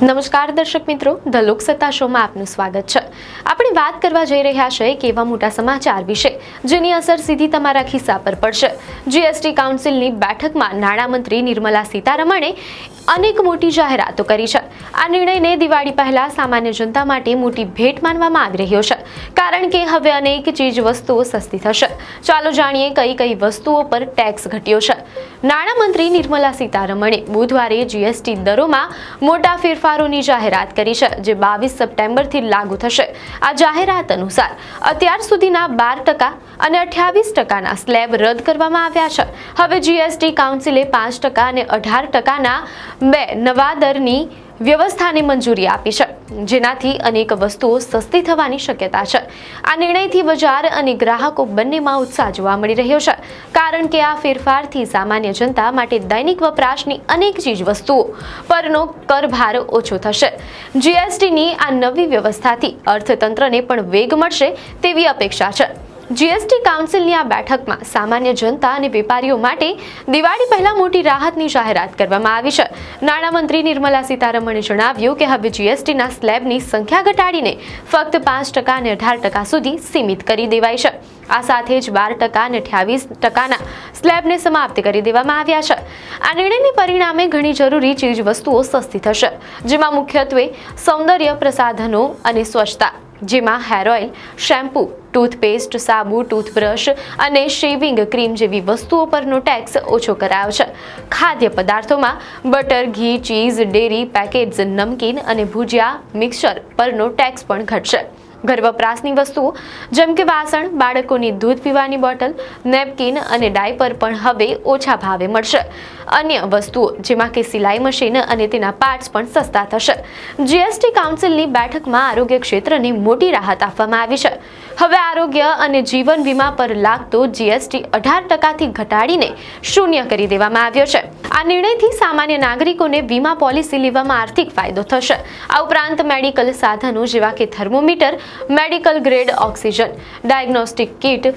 નમસ્કાર દર્શક મિત્રો, ધ લોકસત્તા શોમાં આપનું સ્વાગત છે। આપણે વાત કરવા જઈ રહ્યા છે કે એવા મોટા સમાચાર વિશે જેની અસર સીધી તમારા ખિસ્સા પર પડશે। જીએસટી કાઉન્સિલની બેઠકમાં નાણામંત્રી નિર્મલા સીતારમણે અનેક મોટી જાહેરાતો કરી છે। આ નિર્ણયને દિવાળી પહેલા સામાન્ય જનતા માટે મોટી ભેટ માનવામાં આવી રહ્યો છે, કારણ કે હવે અનેક ચીજ વસ્તુઓ સસ્તી થશે। ચાલો જાણીએ કઈ કઈ વસ્તુઓ પર ટેક્સ ઘટ્યો છે। નાણામંત્રી નિર્મલા સીતારમણે બુધવારે જીએસટી દરોમાં મોટા ફેરફારોની જાહેરાત કરી છે, જે 22 સપ્ટેમ્બરથી લાગુ થશે। આ જાહેરાત અનુસાર અત્યાર સુધીના 12% અને 28%ના સ્લેબ રદ કરવામાં આવ્યા છે। હવે જીએસટી કાઉન્સિલે 5% અને 18%ના બે નવા દરની વ્યવસ્થાને મંજૂરી આપી છે, જેનાથી અનેક વસ્તુઓ સસ્તી થવાની શક્યતા છે। આ નિર્ણયથી બજાર અને ગ્રાહકો બંનેમાં ઉત્સાહ જોવા મળી રહ્યો છે, કારણ કે આ ફેરફારથી સામાન્ય જનતા માટે દૈનિક વપરાશની અનેક ચીજ વસ્તુઓ પરનો કરભાર ઓછો થશે। જીએસટીની આ નવી વ્યવસ્થાથી અર્થતંત્રને પણ વેગ મળશે તેવી અપેક્ષા છે। જીએસટી કાઉન્સિલની આ બેઠકમાં સામાન્ય જનતા અને વેપારીઓ માટે દિવાળી પહેલા મોટી રાહતની જાહેરાત કરવામાં આવી છે। નાણામંત્રી નિર્મલા સીતારમણે જણાવ્યું કે હવે જીએસટીના સ્લેબની સંખ્યા ઘટાડીને ફક્ત 5% અને 18% સુધી સીમિત કરી દેવાઈ છે। આ સાથે જ 12% અને 28%ના સ્લેબને સમાપ્ત કરી દેવામાં આવ્યા છે। આ નિર્ણયને પરિણામે ઘણી જરૂરી ચીજ વસ્તુઓ સસ્તી થશે, જેમાં મુખ્યત્વે સૌંદર્ય પ્રસાધનો અને સ્વચ્છતા, જેમાં હેર ઓઇલ, શેમ્પૂ, ટૂથપેસ્ટ, સાબુ, ટૂથબ્રશ અને શેવિંગ ક્રીમ જેવી વસ્તુઓ પરનો ટેક્સ ઓછો કરાયો છે। ખાદ્ય પદાર્થોમાં બટર, ઘી, ચીઝ, ડેરી, પેકેટ્સ, નમકીન અને ભુજિયા મિક્સર પરનો ટેક્સ પણ ઘટશે। ઘર વપરાશની વસ્તુઓ જેમ કે વાસણ, બાળકોની દૂધ પીવાની બોટલ, નેપકિન અને ડાયપર પણ હવે ઓછા ભાવે મળશે। અન્ય વસ્તુઓ જેમાં કે સિલાઈ મશીન અને તેના પાર્ટ્સ પણ સસ્તા થશે। જીએસટી કાઉન્સિલની બેઠકમાં આરોગ્ય ક્ષેત્રને મોટી રાહત આપવામાં આવી છે। હવે આરોગ્ય અને જીવન વીમા પર લાગતો જીએસટી 18%થી ઘટાડીને 0 કરી દેવામાં આવ્યો છે। આ નિર્ણયથી સામાન્ય નાગરિકોને વીમા પોલિસી લેવામાં આર્થિક ફાયદો થશે। આ ઉપરાંત મેડિકલ સાધનો જેવા કે thermometer, medical grade oxygen, diagnostic kit,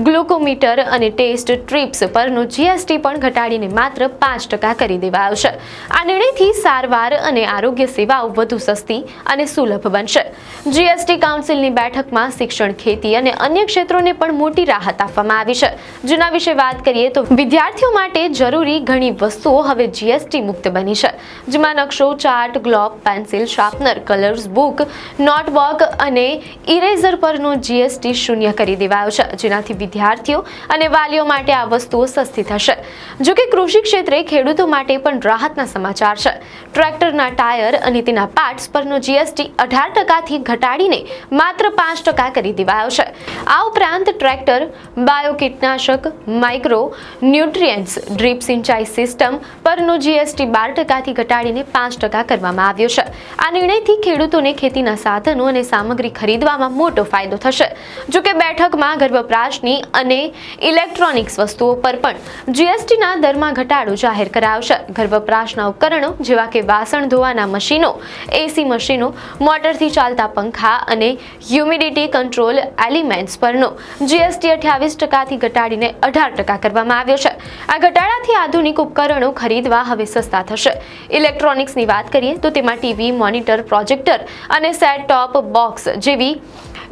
glucometer અને ટેસ્ટ ટ્રીપ્સ પરનો જીએસટી પણ ઘટાડીને માત્ર 5% કરી દેવાયો છે। આ નિર્ણયથી સારવાર અને આરોગ્ય સેવાઓ વધુ સસ્તી અને સુલભ બનશે। જીએસટી કાઉન્સિલની બેઠકમાં શિક્ષણ, ખેતી અને અન્ય ક્ષેત્રોને પણ મોટી રાહત આપવામાં આવી છે। જેના વિશે વાત કરીએ તો વિદ્યાર્થીઓ માટે જરૂરી ઘણી વસ્તુઓ હવે જીએસટી મુક્ત બની છે, જેમાં નકશો, chart, globe, pencil, sharpener, colours book, notebook અને ઇરેઝર પરનો જીએસટી 0 કરી દેવાયો છે, જેનાથી વિદ્યાર્થીઓ અને વાલીઓ માટે આ વસ્તુઓ સસ્તી થશે। જો કે કૃષિ ક્ષેત્રે ખેડૂતો માટે પણ રાહતના સમાચાર છે। ટ્રેક્ટરના ટાયર અને તેના પાર્ટ્સ પરનો જીએસટી 18%થી ઘટાડીને માત્ર 5% કરી દેવાયો છે। આ ઉપરાંત ટ્રેક્ટર, બાયો કીટનાશક, માઇક્રો ન્યુટ્રિયન્ટ્સ, ડ્રીપ સિંચાઈ સિસ્ટમ પરનો જીએસટી 12%થી ઘટાડીને 5% કરવામાં આવ્યો છે। આ નિર્ણયથી ખેડૂતોને ખેતીના સાધનો અને સામગ્રી ખરીદવામાં મોટો ફાયદો થશે। જો કે બેઠકમાં ઘર વપરાશની અને ઇલેક્ટ્રોનિક્સ વસ્તુઓ પર પણ જીએસટીના દરમાં ઘટાડો જાહેર કરાયો છે। ઘર વપરાશના ઉપકરણો જેવા કે વાસણ ધોવાના મશીનો, એસી મશીનો, મોટરથી ચાલતા પંખા અને હ્યુમિડિટી કંટ્રોલ એલિમેન્ટ્સ પરનો જીએસટી 28%થી ઘટાડીને 18% કરવામાં આવ્યો છે। આ ઘટાડાથી આધુનિક ઉપકરણો ખરીદવા હવે સસ્તા થશે। ઇલેક્ટ્રોનિક્સની વાત કરીએ તો તેમાં ટીવી, મોનિટર, પ્રોજેક્ટર અને સેટ ટોપ બોક્સ જેવી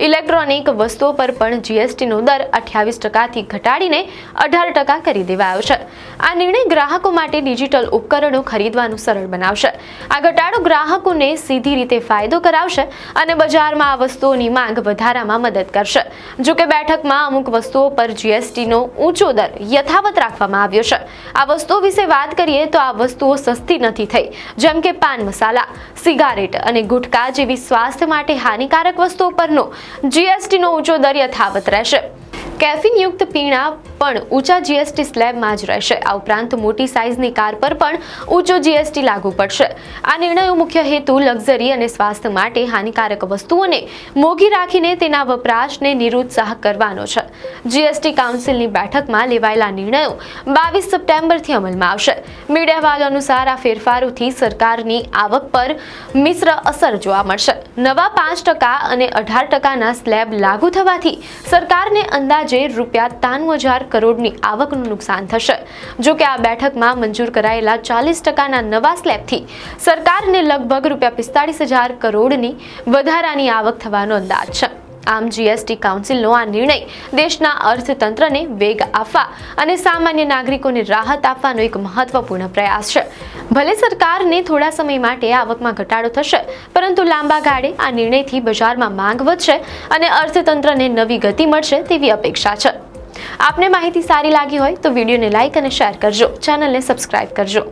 ઇલેક્ટ્રોનિક વસ્તુઓ પર પણ જીએસટીનો દર 28%થી ઘટાડીને 18% કરી દેવાયો છે। આ નિર્ણય ગ્રાહકો માટે ડિજિટલ ઉપકરણો ખરીદવાનું સરળ બનાવશે। આ ઘટાડો ગ્રાહકોને સીધી રીતે ફાયદો કરાવશે અને બજારમાં આ વસ્તુઓની માંગ વધારવામાં મદદ કરશે। જો કે બેઠકમાં અમુક વસ્તુઓ પર જીએસટીનો ઊંચો દર યથાવત રાખવામાં આવ્યો છે। આ વસ્તુઓ વિશે વાત કરીએ તો આ વસ્તુઓ સસ્તી નથી થઈ, જેમ કે પાન મસાલા, સિગારેટ અને ગુટખા જેવી સ્વાસ્થ્ય માટે હાનિકારક વસ્તુઓ પરનો જીએસટીનો ઊંચો દર યથાવત રહેશે। કેફીનયુક્ત પીણા પણ ઊંચા જીએસટી સ્લેબમાં જ રહેશે। આ ઉપરાંત મોટી સાઇઝની કાર પર પણ ઊંચો જીએસટી લાગુ પડશે। આ નિર્ણયનો મુખ્ય હેતુ લક્ઝરી અને સ્વાસ્થ્ય માટે હાનિકારક વસ્તુઓને મોંઘી રાખીને તેના વપરાશને નિરુત્સાહ કરવાનો છે। જીએસટી કાઉન્સિલની બેઠકમાં લેવાયેલા નિર્ણયો 22 સપ્ટેમ્બરથી અમલમાં આવશે। મીડિયા અહેવાલો અનુસાર આ ફેરફારોથી સરકારની આવક પર મિશ્ર અસર જોવા મળશે। નવા 5% અને 18%ના સ્લેબ લાગુ થવાથી સરકારને અંદાજે ₹93,000 કરોડની આવકનું નુકસાન થશે. જો કે આ બેઠકમાં મંજૂર કરાયેલા 40% નવા સ્લેબથી સરકારને લગભગ ₹45,000 કરોડની વધારાની આવક થવાનો અંદાજ છે. આમ જીએસટી કાઉન્સિલનો આ નિર્ણય દેશના અર્થતંત્રને વેગ આપવા અને સામાન્ય નાગરિકોને રાહત આપવાનો એક મહત્વપૂર્ણ પ્રયાસ છે. ભલે સરકારને થોડા સમય માટે આવકમાં ઘટાડો થશે, પરંતુ લાંબા ગાળે આ નિર્ણયથી બજારમાં માંગ વધશે અને અર્થતંત્રને નવી ગતિ મળશે તેવી અપેક્ષા છે. આપને માહિતી સારી લાગી હોય તો વિડીયોને લાઇક અને શેર કરજો, ચેનલને સબસ્ક્રાઇબ કરજો.